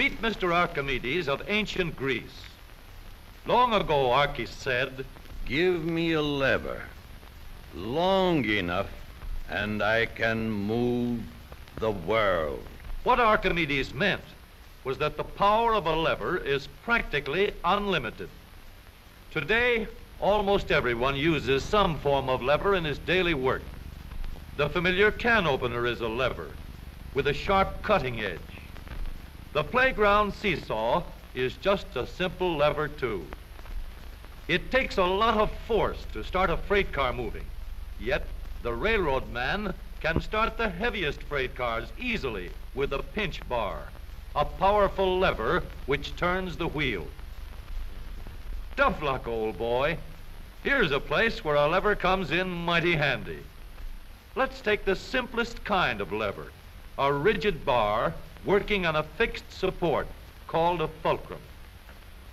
Meet Mr. Archimedes of ancient Greece. Long ago, Archie said, "Give me a lever long enough, and I can move the world." What Archimedes meant was that the power of a lever is practically unlimited. Today, almost everyone uses some form of lever in his daily work. The familiar can opener is a lever with a sharp cutting edge. The playground seesaw is just a simple lever too. It takes a lot of force to start a freight car moving, yet the railroad man can start the heaviest freight cars easily with a pinch bar, a powerful lever which turns the wheel. Tough luck, old boy. Here's a place where a lever comes in mighty handy. Let's take the simplest kind of lever, a rigid bar working on a fixed support called a fulcrum.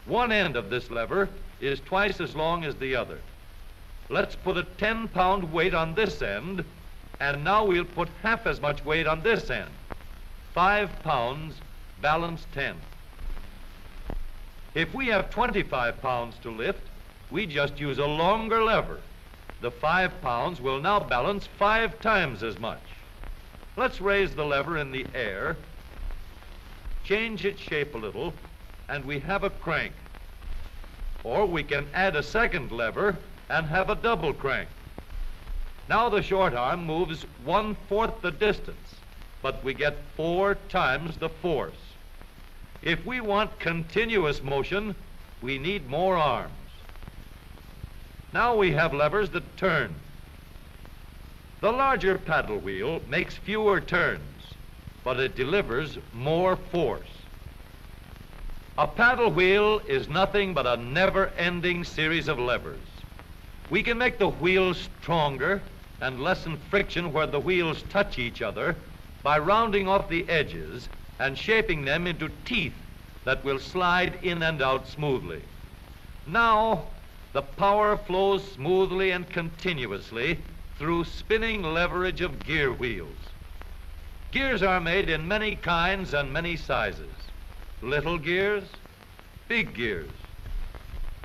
One end of this lever is twice as long as the other. Let's put a 10-pound weight on this end, and now we'll put half as much weight on this end. 5 pounds balance 10. If we have 25 pounds to lift, we just use a longer lever. The 5 pounds will now balance 5 times as much. Let's raise the lever in the air, change its shape a little, and we have a crank. Or we can add a second lever and have a double crank. Now the short arm moves 1/4 the distance, but we get 4 times the force. If we want continuous motion, we need more arms. Now we have levers that turn. The larger paddle wheel makes fewer turns, but it delivers more force. A paddle wheel is nothing but a never-ending series of levers. We can make the wheels stronger and lessen friction where the wheels touch each other by rounding off the edges and shaping them into teeth that will slide in and out smoothly. Now, the power flows smoothly and continuously through spinning leverage of gear wheels. Gears are made in many kinds and many sizes. Little gears, big gears,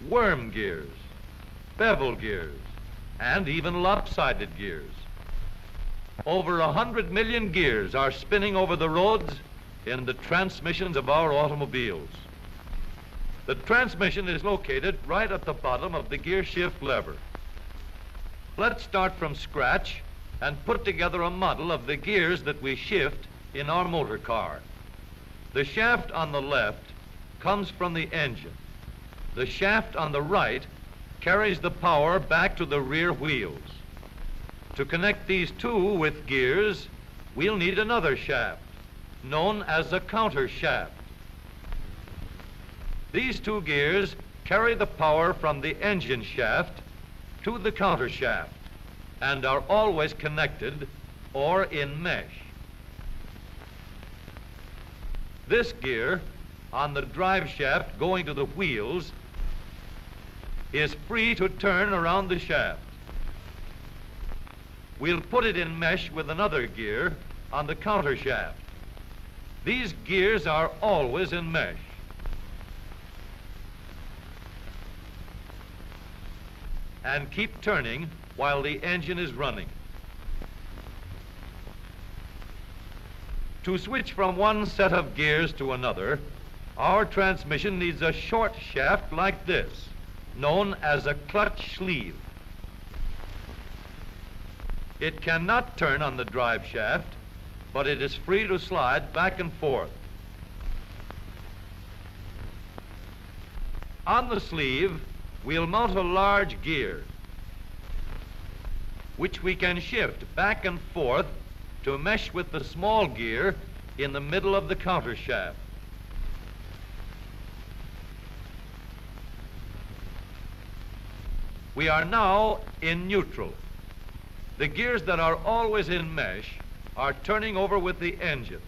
worm gears, bevel gears, and even lopsided gears. Over 100 million gears are spinning over the roads in the transmissions of our automobiles. The transmission is located right at the bottom of the gear shift lever. Let's start from scratch and put together a model of the gears that we shift in our motor car. The shaft on the left comes from the engine. The shaft on the right carries the power back to the rear wheels. To connect these two with gears, we'll need another shaft, known as a counter shaft. These two gears carry the power from the engine shaft to the counter shaft and are always connected or in mesh. This gear on the drive shaft going to the wheels is free to turn around the shaft. We'll put it in mesh with another gear on the counter shaft. These gears are always in mesh. And keep turning while the engine is running. To switch from one set of gears to another, our transmission needs a short shaft like this, known as a clutch sleeve. It cannot turn on the drive shaft, but it is free to slide back and forth. On the sleeve, we'll mount a large gear, which we can shift back and forth to mesh with the small gear in the middle of the counter shaft. We are now in neutral. The gears that are always in mesh are turning over with the engine,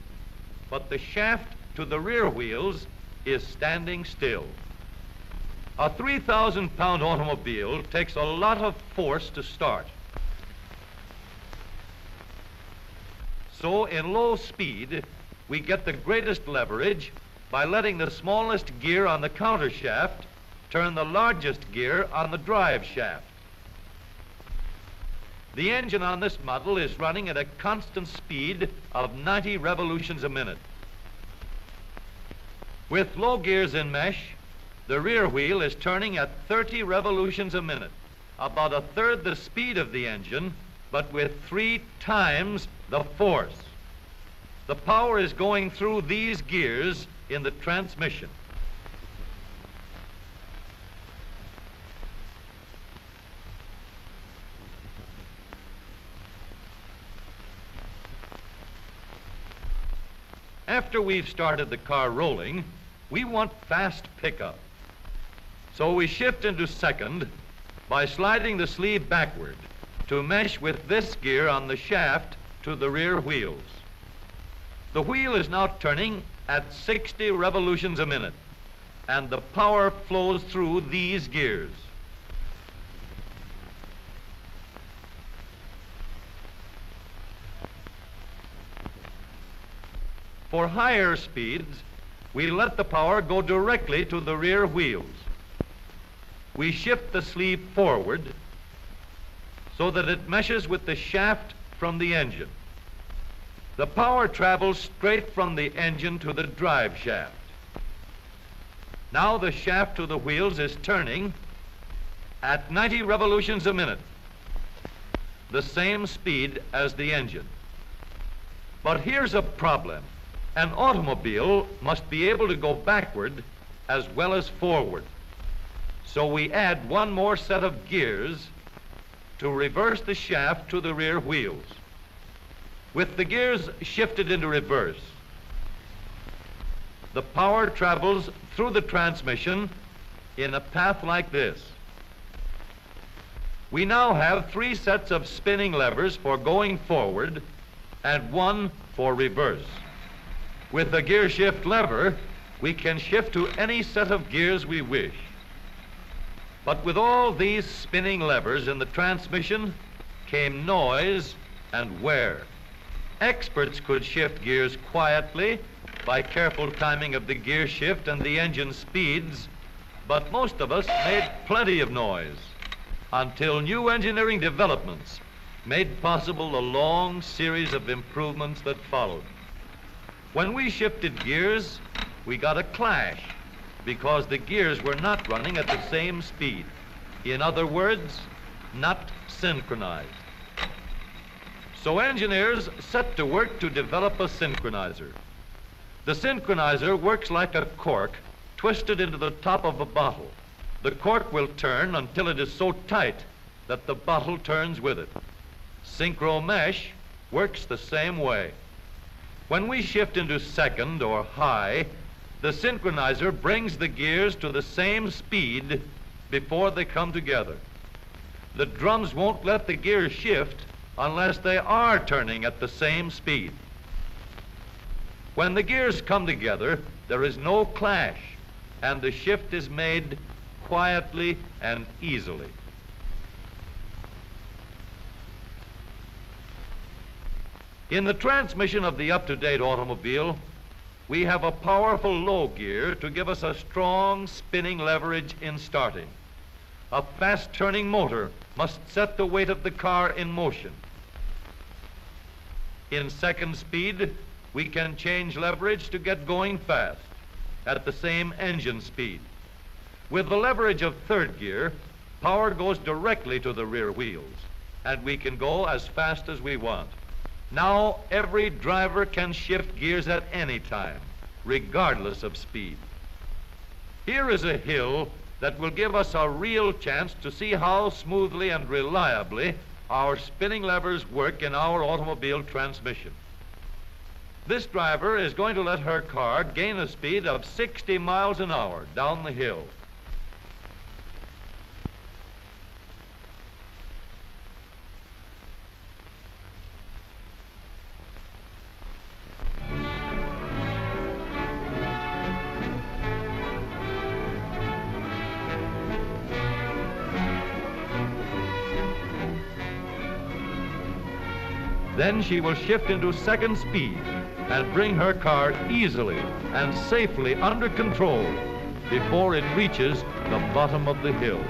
but the shaft to the rear wheels is standing still. A 3,000-pound automobile takes a lot of force to start. So in low speed, we get the greatest leverage by letting the smallest gear on the counter shaft turn the largest gear on the drive shaft. The engine on this model is running at a constant speed of 90 revolutions a minute. With low gears in mesh, the rear wheel is turning at 30 revolutions a minute, about a third the speed of the engine, but with 3 times the force. The power is going through these gears in the transmission. After we've started the car rolling, we want fast pickup. So we shift into second by sliding the sleeve backward to mesh with this gear on the shaft to the rear wheels. The wheel is now turning at 60 revolutions a minute, and the power flows through these gears. For higher speeds, we let the power go directly to the rear wheels. We shift the sleeve forward so that it meshes with the shaft from the engine. The power travels straight from the engine to the drive shaft. Now the shaft to the wheels is turning at 90 revolutions a minute, the same speed as the engine. But here's a problem. An automobile must be able to go backward as well as forward. So we add one more set of gears to reverse the shaft to the rear wheels. With the gears shifted into reverse, the power travels through the transmission in a path like this. We now have 3 sets of spinning levers for going forward and 1 for reverse. With the gear shift lever, we can shift to any set of gears we wish. But with all these spinning levers in the transmission came noise and wear. Experts could shift gears quietly by careful timing of the gear shift and the engine speeds, but most of us made plenty of noise until new engineering developments made possible the long series of improvements that followed. When we shifted gears, we got a clash because the gears were not running at the same speed. In other words, not synchronized. So engineers set to work to develop a synchronizer. The synchronizer works like a cork twisted into the top of a bottle. The cork will turn until it is so tight that the bottle turns with it. Synchro mesh works the same way. When we shift into second or high, the synchronizer brings the gears to the same speed before they come together. The drums won't let the gears shift unless they are turning at the same speed. When the gears come together, there is no clash, and the shift is made quietly and easily. In the transmission of the up-to-date automobile, we have a powerful low gear to give us a strong spinning leverage in starting. A fast-turning motor must set the weight of the car in motion. In second speed, we can change leverage to get going fast at the same engine speed. With the leverage of third gear, power goes directly to the rear wheels, and we can go as fast as we want. Now every driver can shift gears at any time, regardless of speed. Here is a hill that will give us a real chance to see how smoothly and reliably our spinning levers work in our automobile transmission. This driver is going to let her car gain a speed of 60 miles an hour down the hill. Then she will shift into second speed and bring her car easily and safely under control before it reaches the bottom of the hill.